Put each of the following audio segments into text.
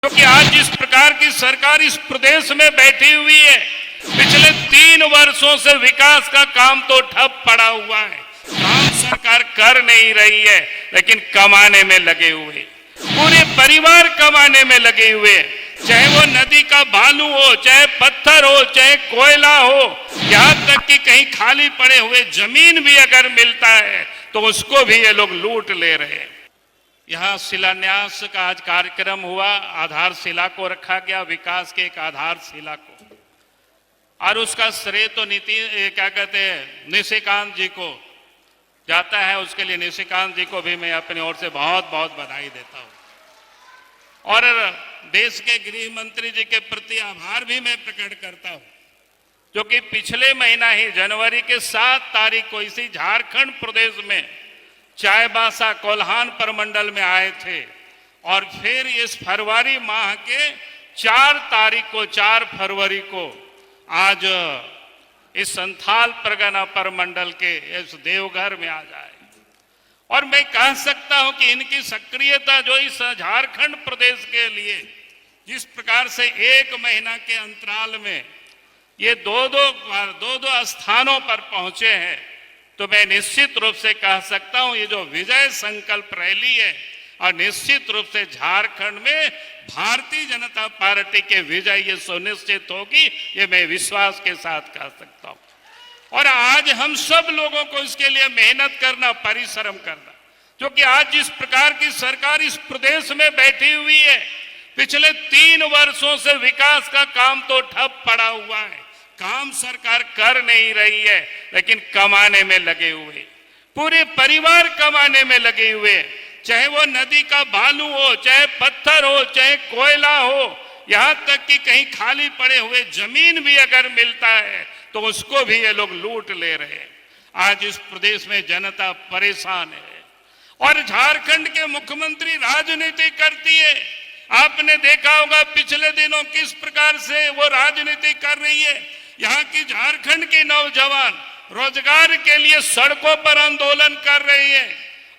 क्योंकि आज जिस प्रकार की सरकार इस प्रदेश में बैठी हुई है, पिछले 3 वर्षों से विकास का काम तो ठप पड़ा हुआ है। काम सरकार कर नहीं रही है, लेकिन कमाने में लगे हुए, पूरे परिवार कमाने में लगे हुए, चाहे वो नदी का बालू हो, चाहे पत्थर हो, चाहे कोयला हो, यहाँ तक कि कहीं खाली पड़े हुए जमीन भी अगर मिलता है तो उसको भी ये लोग लूट ले रहे हैं। यहाँ शिलान्यास का आज कार्यक्रम हुआ, आधारशिला को रखा गया, विकास के एक आधारशिला को, और उसका श्रेय तो क्या कहते हैं निशिकांत जी को जाता है। उसके लिए निशिकांत जी को भी मैं अपनी ओर से बहुत बहुत बधाई देता हूँ, और देश के गृह मंत्री जी के प्रति आभार भी मैं प्रकट करता हूँ, जो कि पिछले महीना ही जनवरी के 7 तारीख को इसी झारखंड प्रदेश में चाईबासा कोल्हान प्रमंडल में आए थे, और फिर इस फरवरी माह के 4 फरवरी को आज इस संथाल परगना प्रमंडल के इस देवघर में आ जाए। और मैं कह सकता हूं कि इनकी सक्रियता जो इस झारखंड प्रदेश के लिए जिस प्रकार से 1 महीना के अंतराल में ये दो स्थानों पर पहुंचे हैं, तो मैं निश्चित रूप से कह सकता हूं ये जो विजय संकल्प रैली है, और निश्चित रूप से झारखंड में भारतीय जनता पार्टी के विजय ये सुनिश्चित होगी, ये मैं विश्वास के साथ कह सकता हूं। और आज हम सब लोगों को इसके लिए मेहनत करना, परिश्रम करना, क्योंकि आज जिस प्रकार की सरकार इस प्रदेश में बैठी हुई है, पिछले 3 वर्षों से विकास का काम तो ठप पड़ा हुआ है। काम सरकार कर नहीं रही है, लेकिन कमाने में लगे हुए, पूरे परिवार कमाने में लगे हुए, चाहे वो नदी का बालू हो, चाहे पत्थर हो, चाहे कोयला हो, यहाँ तक कि कहीं खाली पड़े हुए जमीन भी अगर मिलता है तो उसको भी ये लोग लूट ले रहे हैं। आज इस प्रदेश में जनता परेशान है, और झारखंड के मुख्यमंत्री राजनीति करती है। आपने देखा होगा पिछले दिनों किस प्रकार से वो राजनीति कर रही है। यहाँ की झारखंड की नौजवान रोजगार के लिए सड़कों पर आंदोलन कर रही है,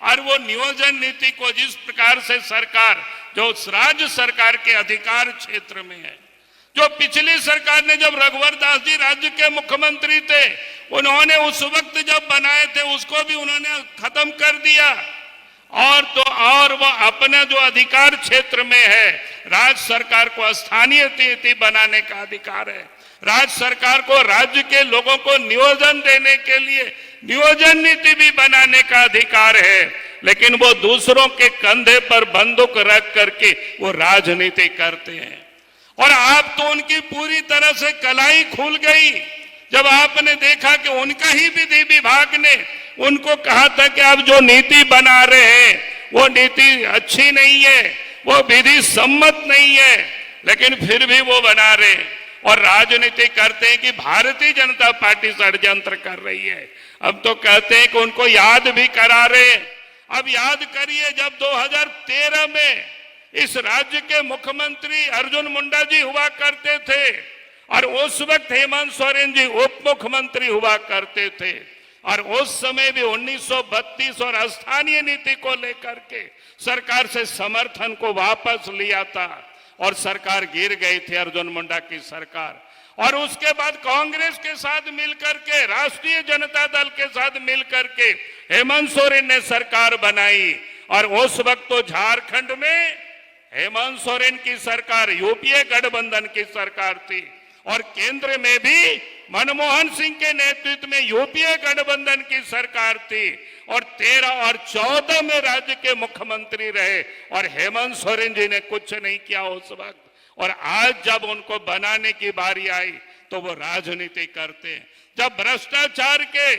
और वो नियोजन नीति को जिस प्रकार से सरकार जो राज्य सरकार के अधिकार क्षेत्र में है, जो पिछली सरकार ने जब रघुवर दास जी राज्य के मुख्यमंत्री थे, उन्होंने उस वक्त जब बनाए थे उसको भी उन्होंने खत्म कर दिया, और वो अपने जो अधिकार क्षेत्र में है, राज्य सरकार को स्थानीय नीति बनाने का अधिकार है, राज्य सरकार को राज्य के लोगों को नियोजन देने के लिए नियोजन नीति भी बनाने का अधिकार है, लेकिन वो दूसरों के कंधे पर बंदूक रख करके वो राजनीति करते हैं। और आप तो उनकी पूरी तरह से कलाई खुल गई जब आपने देखा कि उनका ही विधि विभाग ने उनको कहा था कि आप जो नीति बना रहे हैं वो नीति अच्छी नहीं है, वो विधि सम्मत नहीं है, लेकिन फिर भी वो बना रहे हैं और राजनीति करते हैं कि भारतीय जनता पार्टी षड्यंत्र कर रही है। अब तो कहते हैं कि उनको याद भी करा रहे। अब याद करिए, जब 2013 में इस राज्य के मुख्यमंत्री अर्जुन मुंडा जी हुआ करते थे, और उस वक्त हेमंत सोरेन जी उप मुख्यमंत्री हुआ करते थे, और उस समय भी 1932 और स्थानीय नीति को लेकर के सरकार से समर्थन को वापस लिया था, और सरकार गिर गई थी अर्जुन मुंडा की सरकार। और उसके बाद कांग्रेस के साथ मिलकर के, राष्ट्रीय जनता दल के साथ मिलकर के हेमंत सोरेन ने सरकार बनाई, और उस वक्त तो झारखंड में हेमंत सोरेन की सरकार यूपीए गठबंधन की सरकार थी, और केंद्र में भी मनमोहन सिंह के नेतृत्व में यूपीए गठबंधन की सरकार थी, और 13 और 14 में राज्य के मुख्यमंत्री रहे, और हेमंत सोरेन जी ने कुछ नहीं किया उस वक्त। और आज जब उनको बनाने की बारी आई तो वो राजनीति करते हैं। जब भ्रष्टाचार के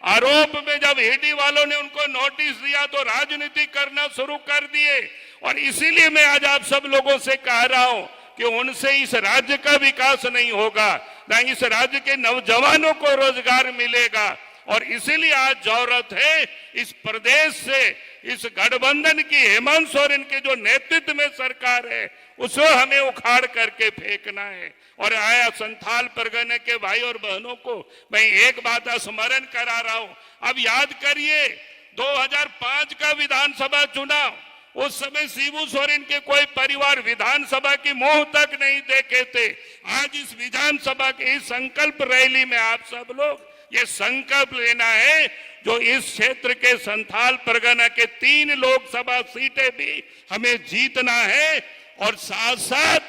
आरोप में जब ईडी वालों ने उनको नोटिस दिया तो राजनीति करना शुरू कर दिए। और इसीलिए मैं आज आप सब लोगों से कह रहा हूं कि उनसे इस राज्य का विकास नहीं होगा, ना इस राज्य के नौजवानों को रोजगार मिलेगा। और इसीलिए आज जरूरत है इस प्रदेश से, इस गठबंधन की, हेमंत सोरेन के जो नेतृत्व में सरकार है उसको हमें उखाड़ करके फेंकना है। और आया संथाल परगने के भाई और बहनों को मैं एक बात स्मरण करा रहा हूं। अब याद करिए 2005 का विधानसभा चुनाव, उस समय शिबू सोरेन के कोई परिवार विधानसभा की मुंह तक नहीं देखे थे। आज इस विधानसभा के इस संकल्प रैली में आप सब लोग ये संकल्प लेना है, जो इस क्षेत्र के संथाल परगना के 3 लोकसभा सीटें भी हमें जीतना है और साथ साथ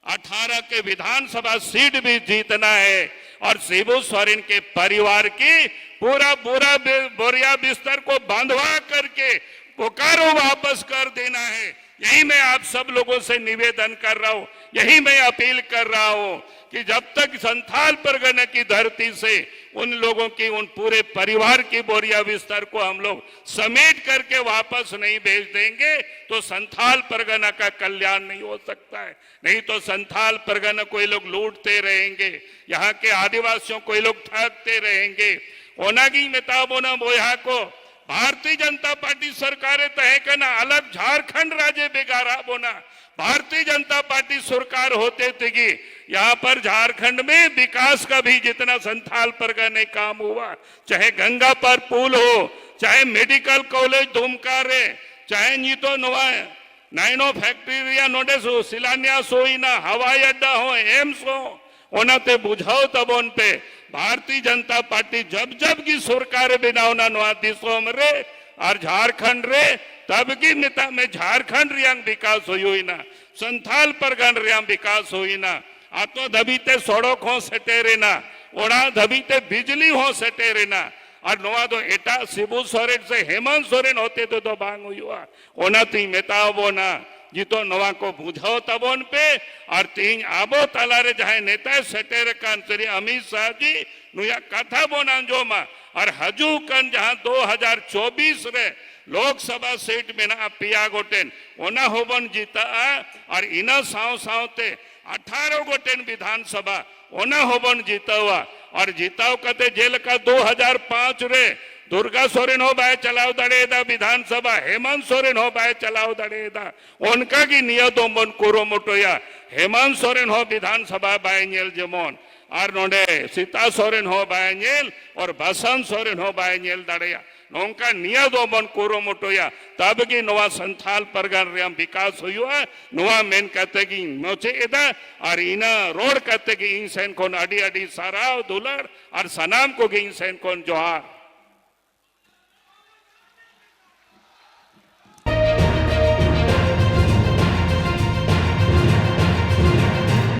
18 के विधानसभा सीट भी जीतना है और शिबू सोरेन के परिवार की पूरा बोरिया बिस्तर को बांधवा करके बोकारो वापस कर देना है। यही मैं आप सब लोगों से निवेदन कर रहा हूं, यही मैं अपील कर रहा हूं कि जब तक संथाल परगना की धरती से उन लोगों की, उन पूरे परिवार की बोरिया बिस्तर को हम लोग समेट करके वापस नहीं भेज देंगे तो संथाल परगना का कल्याण नहीं हो सकता है। नहीं तो संथाल परगना को ये लोग लूटते रहेंगे, यहाँ के आदिवासियों को ये लोग ठगते रहेंगे। ओनागी मेताबोना बोया को भारतीय जनता पार्टी सरकारें तय करना अलग झारखंड राज्य बेगारा बोना भारतीय जनता पार्टी सरकार होते थे कि यहाँ पर झारखंड में विकास का भी जितना संथाल परगना काम हुआ, चाहे गंगा पर पुल हो, चाहे मेडिकल कॉलेज धूमकारे, चाहे नीतो नवा नाइनो फैक्ट्री या नोडे शिलान्यास हो ना, हवाई अड्डा हो, एम्स हो, ओनाते बुझाओ तब उन पे भारतीय जनता पार्टी जब की सरकार बनावना नवादिशों रे और झारखंड रे तब की नेता में झारखंड रियांग विकास हुई ना, संथाल परगन रियांग विकास हुई ना। आ तो धबीते सड़क हो सटेरे ना, ओड़ा धबीते बिजली हो सटेरे ना और नवा तो एटा शिबू सोरेन से हेमंत सोरेन होते तो बांग हुआ ओना ती मेताबो ना जीतो नवा को बुझाओ तबोन पे और 3 आबो तलारे जहां नेता सटेर कान श्री अमित शाह जी नुया कथा बोना जो मा और हजू कन जहां 2024 रे लोकसभा सीट में ना पिया गोटेन ओना होबन जीता और इना साव सावते 18 गोटेन विधानसभा ओना होबन जीता हुआ और जीताओ कहते जेल का 2005 रे दुर्गा सोरेन हो बाय चलाव दड़ेदा विधानसभा, हेमंत सोरेन हो बाय चलाव दड़ेदा उनका की नियतों बन कोरो मोटोया हेमंत सोरेन हो विधानसभा बाय नेल जमोन और नोडे सीता सोरेन हो बाय नेल और बसंत सोरेन हो बाय नेल दड़ेया नोंका नियतों बन कोरो मोटोया तब की नवा संथाल परगन रियाम विकास हुआ नवा मेन कहते की मोचे इदा और इना रोड कहते की इंसान को अडी अडी साराव दुलर और सनाम को की इंसान को जोहार।